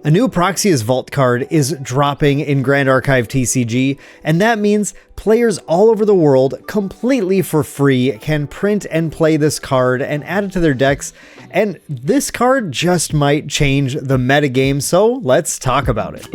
A new Proxia's Vault card is dropping in Grand Archive TCG, and that means players all over the world, completely for free, can print and play this card and add it to their decks, and this card just might change the metagame, so let's talk about it.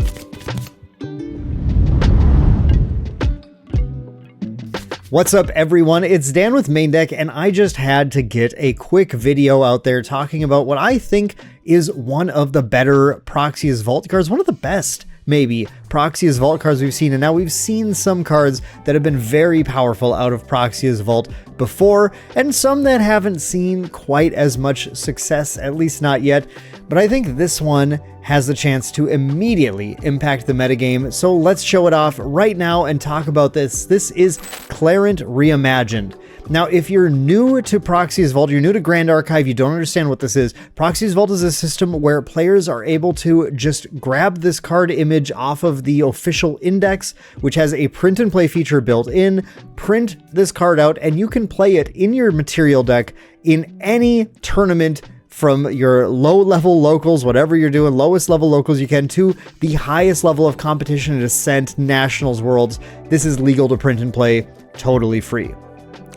What's up everyone, it's Dan with Main Deck, and I just had to get a quick video out there talking about what I think is one of the better Proxia's Vault cards, one of the best, maybe, Proxia's Vault cards we've seen. And now we've seen some cards that have been very powerful out of Proxia's Vault before, and some that haven't seen quite as much success, at least not yet. But I think this one has the chance to immediately impact the metagame, so let's show it off right now and talk about this. This is Clarent Reimagined. Now, if you're new to Proxia's Vault, you're new to Grand Archive, you don't understand what this is, Proxia's Vault is a system where players are able to just grab this card image off of the official index, which has a print and play feature built in, print this card out, and you can play it in your material deck in any tournament, from your low-level locals, whatever you're doing, lowest level locals you can, to the highest level of competition at Ascent, Nationals, Worlds. This is legal to print and play, totally free.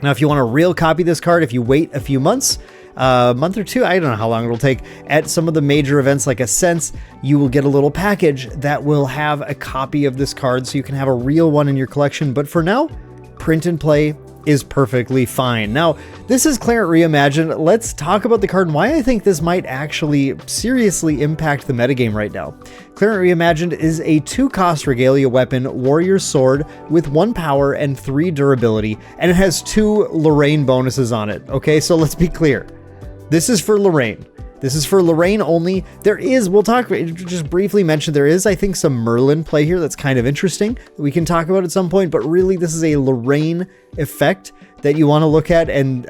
Now, if you want a real copy of this card, if you wait a few months, a month or two, I don't know how long it'll take, at some of the major events like Ascent, you will get a little package that will have a copy of this card so you can have a real one in your collection. But for now, print and play is perfectly fine. Now, this is Clarent Reimagined. Let's talk about the card and why I think this might actually seriously impact the metagame right now. Clarent Reimagined is a 2-cost Regalia weapon, warrior sword, with 1 power and 3 durability, and it has 2 Lorraine bonuses on it. Okay, so let's be clear. This is for Lorraine. This is for Lorraine only. There is, we'll talk, just briefly mention, there is, I think, some Merlin play here that's kind of interesting that we can talk about at some point, but really this is a Lorraine effect that you want to look at. And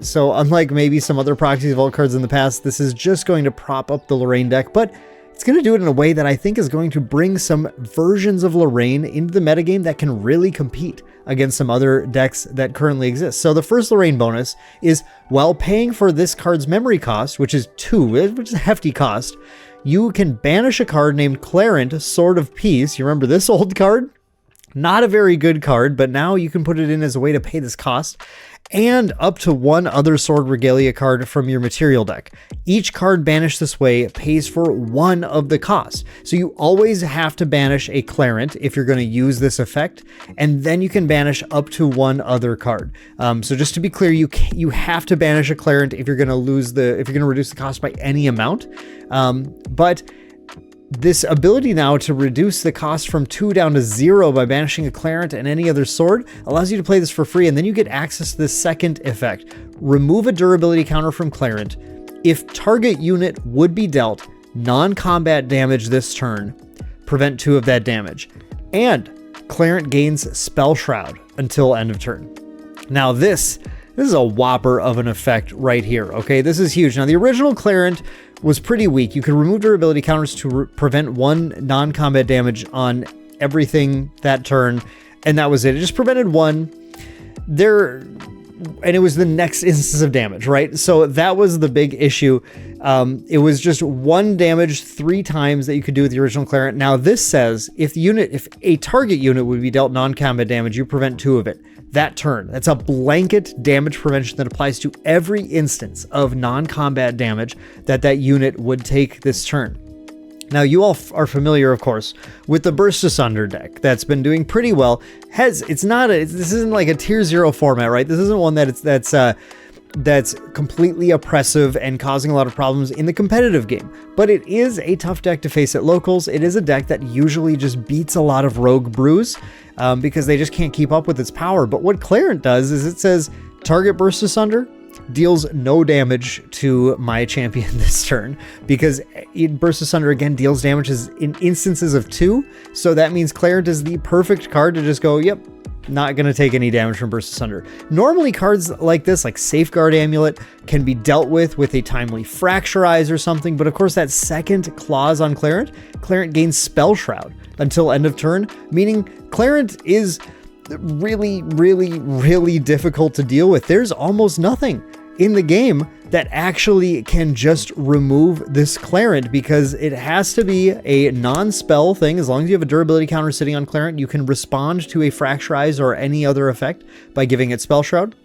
so unlike maybe some other Proxia's Vault cards in the past, this is just going to prop up the Lorraine deck, but it's going to do it in a way that I think is going to bring some versions of Lorraine into the metagame that can really compete against some other decks that currently exist. So the first Lorraine bonus is, while paying for this card's memory cost, which is 2, which is a hefty cost, you can banish a card named Clarent, Sword of Peace. You remember this old card? Not a very good card, but now you can put it in as a way to pay this cost, and up to 1 other Sword Regalia card from your material deck. Each card banished this way pays for 1 of the costs. So you always have to banish a Clarent if you're going to use this effect, and then you can banish up to 1 other card. So just to be clear, you have to banish a Clarent if you're going to reduce the cost by any amount. But this ability now to reduce the cost from 2 down to 0 by banishing a Clarent and any other sword allows you to play this for free, and then you get access to this second effect. Remove a durability counter from Clarent. If target unit would be dealt non-combat damage this turn, prevent 2 of that damage. And Clarent gains Spell Shroud until end of turn. Now this is a whopper of an effect right here, okay? This is huge. Now the original Clarent was pretty weak. You could remove durability counters to prevent 1 non-combat damage on everything that turn, and that was it. It just prevented 1 there, and it was the next instance of damage, right? So that was the big issue. It was just 1 damage 3 times that you could do with the original Clarent. Now this says if a target unit would be dealt non-combat damage, you prevent 2 of it that turn. That's a blanket damage prevention that applies to every instance of non-combat damage that unit would take this turn. Now, you all are familiar, of course, with the Burst Asunder deck that's been doing pretty well. This isn't like a tier 0 format, right? This isn't one that's completely oppressive and causing a lot of problems in the competitive game. But it is a tough deck to face at locals. It is a deck that usually just beats a lot of rogue brews because they just can't keep up with its power. But what Clarent does is it says, target Burst Asunder deals no damage to my champion this turn, because Burst Asunder again deals damage in instances of 2. So that means Clarent is the perfect card to just go, yep, not going to take any damage from Burst Asunder. Normally cards like this, like Safeguard Amulet, can be dealt with a Timely Fracturize or something, but of course that second clause on Clarent gains Spell Shroud until end of turn, meaning Clarent is really, really, really difficult to deal with. There's almost nothing in the game that actually can just remove this Clarent, because it has to be a non-spell thing. As long as you have a durability counter sitting on Clarent, you can respond to a Fracturize or any other effect by giving it Spell Shroud.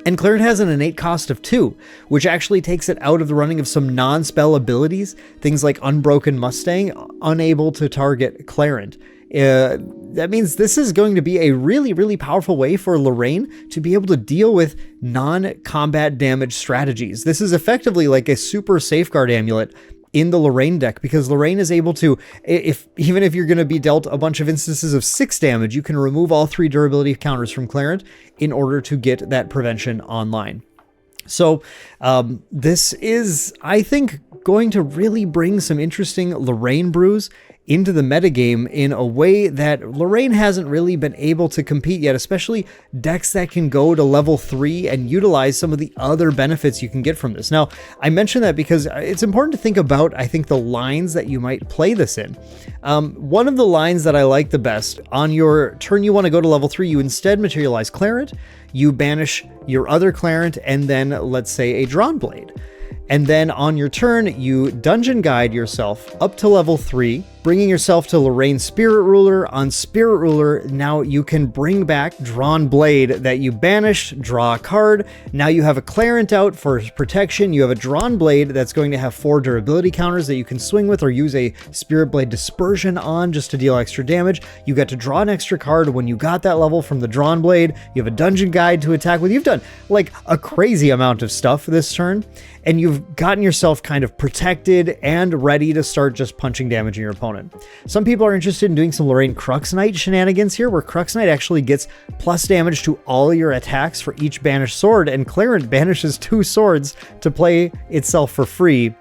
And Clarent has an innate cost of 2, which actually takes it out of the running of some non-spell abilities, things like Unbroken Mustang, unable to target Clarent. That means this is going to be a really, really powerful way for Lorraine to be able to deal with non-combat damage strategies. This is effectively like a super safeguard amulet in the Lorraine deck, because Lorraine is able to, even if you're going to be dealt a bunch of instances of 6 damage, you can remove all 3 durability counters from Clarent in order to get that prevention online. So this is, I think, going to really bring some interesting Lorraine brews into the metagame in a way that Lorraine hasn't really been able to compete yet, especially decks that can go to level 3 and utilize some of the other benefits you can get from this. Now, I mention that because it's important to think about, I think, the lines that you might play this in. One of the lines that I like the best, on your turn you want to go to level 3, you instead materialize Clarent, you banish your other Clarent, and then, let's say, a Drawn Blade. And then on your turn, you Dungeon Guide yourself up to level 3, bringing yourself to Lorraine Spirit Ruler. On Spirit Ruler, now you can bring back Drawn Blade that you banished, draw a card. Now you have a Clarent out for protection. You have a Drawn Blade that's going to have 4 durability counters that you can swing with or use a Spirit Blade Dispersion on just to deal extra damage. You get to draw an extra card when you got that level from the Drawn Blade. You have a Dungeon Guide to attack with. You've done like a crazy amount of stuff this turn, and you've gotten yourself kind of protected and ready to start just punching damage in your opponent. Some people are interested in doing some Lorraine Crux Knight shenanigans here, where Crux Knight actually gets plus damage to all your attacks for each banished sword, and Clarent banishes 2 swords to play itself for free.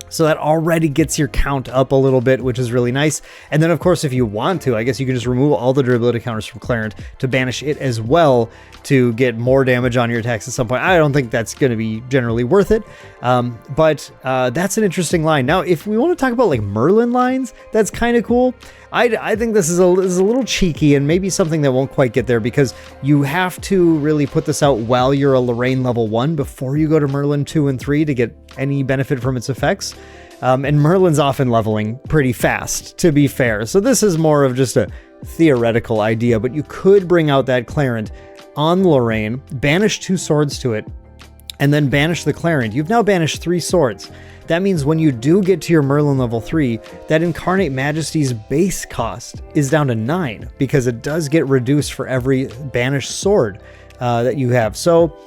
So that already gets your count up a little bit, which is really nice. And then, of course, if you want to, I guess you can just remove all the durability counters from Clarent to banish it as well to get more damage on your attacks at some point. I don't think that's going to be generally worth it, but that's an interesting line. Now, if we want to talk about like Merlin lines, that's kind of cool. I think this is a little cheeky and maybe something that won't quite get there, because you have to really put this out while you're a Lorraine level 1 before you go to Merlin 2 and 3 to get any benefit from its effects. And Merlin's often leveling pretty fast, to be fair. So this is more of just a theoretical idea, but you could bring out that Clarent on Lorraine, banish 2 swords to it, and then banish the Clarent. You've now banished 3 swords. That means when you do get to your Merlin level 3, that Incarnate Majesty's base cost is down to 9, because it does get reduced for every banished sword that you have. So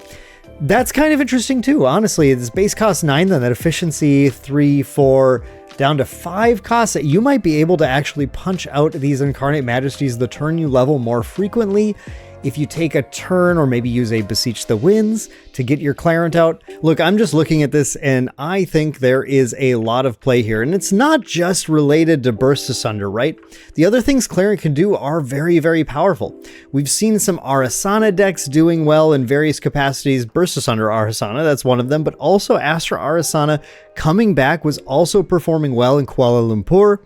that's kind of interesting too, honestly. This base cost 9, then that efficiency 3, 4, down to 5 costs, that you might be able to actually punch out these Incarnate Majesties the turn you level more frequently. If you take a turn or maybe use a Beseech the Winds to get your Clarent out. Look, I'm just looking at this and I think there is a lot of play here, and it's not just related to Burst Asunder, right? The other things Clarent can do are very, very powerful. We've seen some Arasana decks doing well in various capacities. Burst Asunder Arasana, that's one of them, but also Astra Arasana coming back was also performing well in Kuala Lumpur.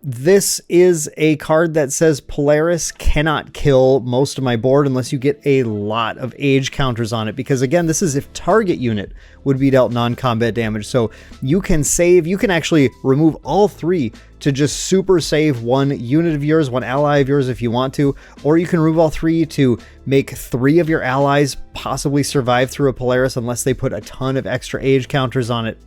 This is a card that says Polaris cannot kill most of my board unless you get a lot of age counters on it, because again, this is if target unit would be dealt non-combat damage. So you can save, you can actually remove all 3 to just super save 1 unit of yours, 1 ally of yours if you want to, or you can remove all 3 to make 3 of your allies possibly survive through a Polaris unless they put a ton of extra age counters on it.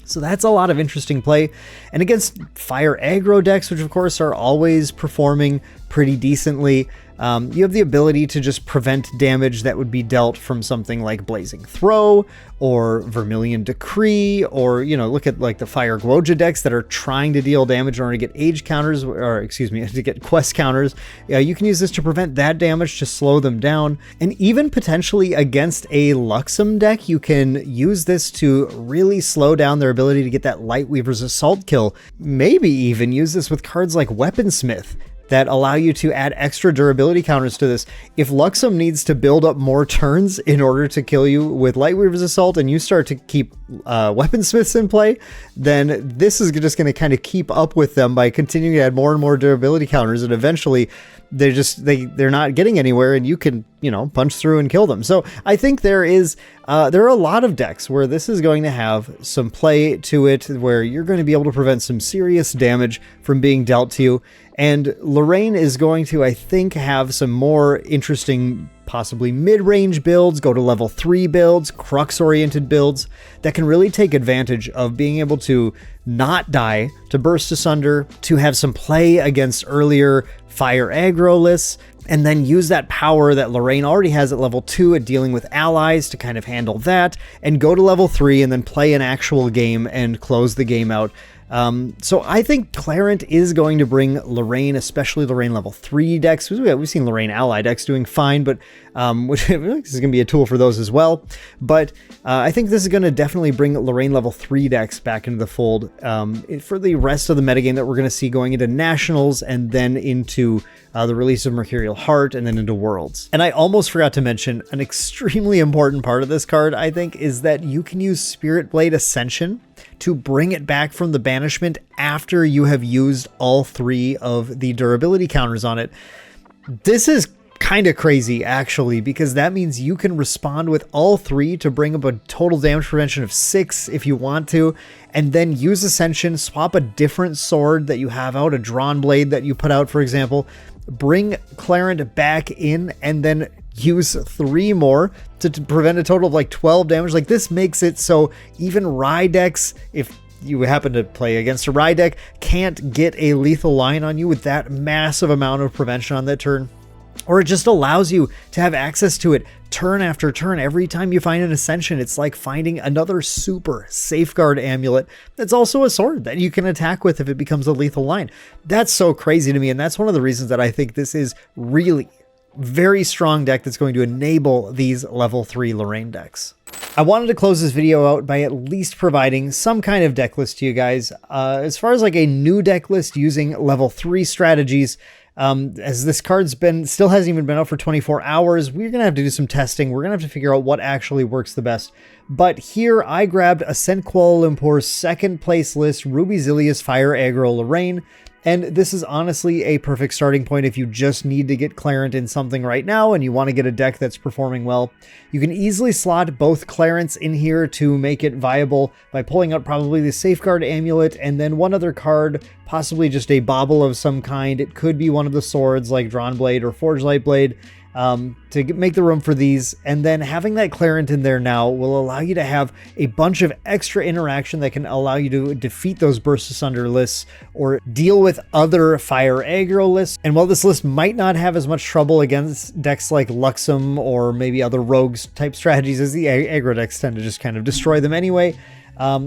So that's a lot of interesting play. And against fire aggro decks, which of course are always performing pretty decently, you have the ability to just prevent damage that would be dealt from something like Blazing Throw or Vermilion Decree, or, you know, look at like the Fire Gwoja decks that are trying to deal damage in order to get age counters, or excuse me, to get quest counters. You can use this to prevent that damage, to slow them down. And even potentially against a Luxem deck, you can use this to really slow down their ability to get that Lightweaver's Assault kill. Maybe even use this with cards like Weaponsmith that allow you to add extra durability counters to this. If Luxem needs to build up more turns in order to kill you with Lightweaver's Assault, and you start to keep Weaponsmiths in play, then this is just going to kind of keep up with them by continuing to add more and more durability counters, and eventually they're not getting anywhere, and you can you know, punch through and kill them. So I think there are a lot of decks where this is going to have some play to it, where you're going to be able to prevent some serious damage from being dealt to you. And Lorraine is going to, I think, have some more interesting, possibly mid-range builds, go to level 3 builds, Crux-oriented builds that can really take advantage of being able to not die, to burst asunder, to have some play against earlier fire aggro lists, and then use that power that Lorraine already has at level 2 at dealing with allies to kind of handle that, and go to level 3 and then play an actual game and close the game out. So I think Clarent is going to bring Lorraine, especially Lorraine level 3 decks. We've seen Lorraine ally decks doing fine, but this is going to be a tool for those as well. But I think this is going to definitely bring Lorraine level 3 decks back into the fold for the rest of the metagame that we're going to see going into Nationals and then into the release of Mercurial Heart and then into Worlds. And I almost forgot to mention an extremely important part of this card, I think, is that you can use Spirit Blade Ascension to bring it back from the banishment after you have used all 3 of the durability counters on it. This is kind of crazy, actually, because that means you can respond with all 3 to bring up a total damage prevention of 6 if you want to, and then use Ascension, swap a different sword that you have out, a drawn blade that you put out, for example, bring Clarent back in, and then use 3 more to prevent a total of like 12 damage. Like, this makes it so even Rye decks, if you happen to play against a Rye deck, can't get a lethal line on you with that massive amount of prevention on that turn. Or it just allows you to have access to it turn after turn. Every time you find an Ascension, it's like finding another super safeguard amulet that's also a sword that you can attack with if it becomes a lethal line. That's so crazy to me, and that's one of the reasons that I think this is really very strong deck that's going to enable these level 3 Lorraine decks. I wanted to close this video out by at least providing some kind of deck list to you guys. As far as like a new deck list using level 3 strategies, as this card's still hasn't even been out for 24 hours, we're going to have to do some testing. We're going to have to figure out what actually works the best. But here I grabbed Ascent Kuala Lumpur's 2nd place list, RubyXillia's Fire Aggro Lorraine. And this is honestly a perfect starting point if you just need to get Clarent in something right now and you want to get a deck that's performing well. You can easily slot both Clarents in here to make it viable by pulling out probably the Safeguard Amulet and then one other card, possibly just a bauble of some kind. It could be one of the swords like Drawn Blade or Forged Light Blade. To make the room for these, and then having that Clarent in there now will allow you to have a bunch of extra interaction that can allow you to defeat those Burst Asunder lists or deal with other Fire Aggro lists. And while this list might not have as much trouble against decks like Luxem or maybe other rogues type strategies, as the aggro decks tend to just kind of destroy them anyway,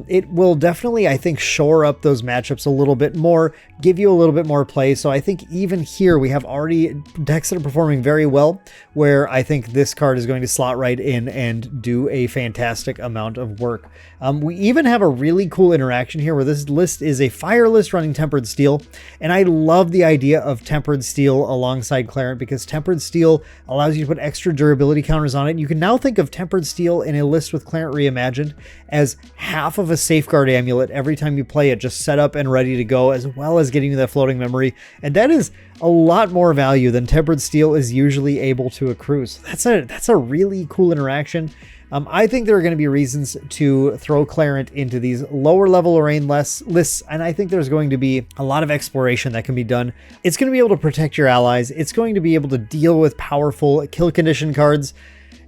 it will definitely, I think, shore up those matchups a little bit more, give you a little bit more play. So I think even here we have already decks that are performing very well, where I think this card is going to slot right in and do a fantastic amount of work. We even have a really cool interaction here where this list is a fire list running Tempered Steel, and I love the idea of Tempered Steel alongside Clarent because Tempered Steel allows you to put extra durability counters on it. You can now think of Tempered Steel in a list with Clarent Reimagined as half of a Safeguard Amulet every time you play it, just set up and ready to go, as well as getting you that floating memory. And that is a lot more value than Tempered Steel is usually able to accrue. So that's a really cool interaction. I think there are going to be reasons to throw Clarent into these lower level Lorraine lists, and I think there's going to be a lot of exploration that can be done. It's going to be able to protect your allies. It's going to be able to deal with powerful kill condition cards.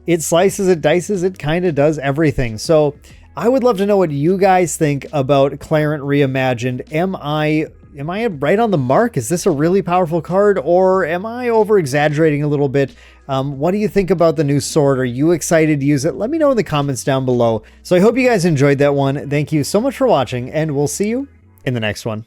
It slices, it dices, it kind of does everything. So I would love to know what you guys think about Clarent Reimagined. Am I right on the mark? Is this a really powerful card, or am I over exaggerating a little bit? What do you think about the new sword? Are you excited to use it? Let me know in the comments down below. So I hope you guys enjoyed that one. Thank you so much for watching, and we'll see you in the next one.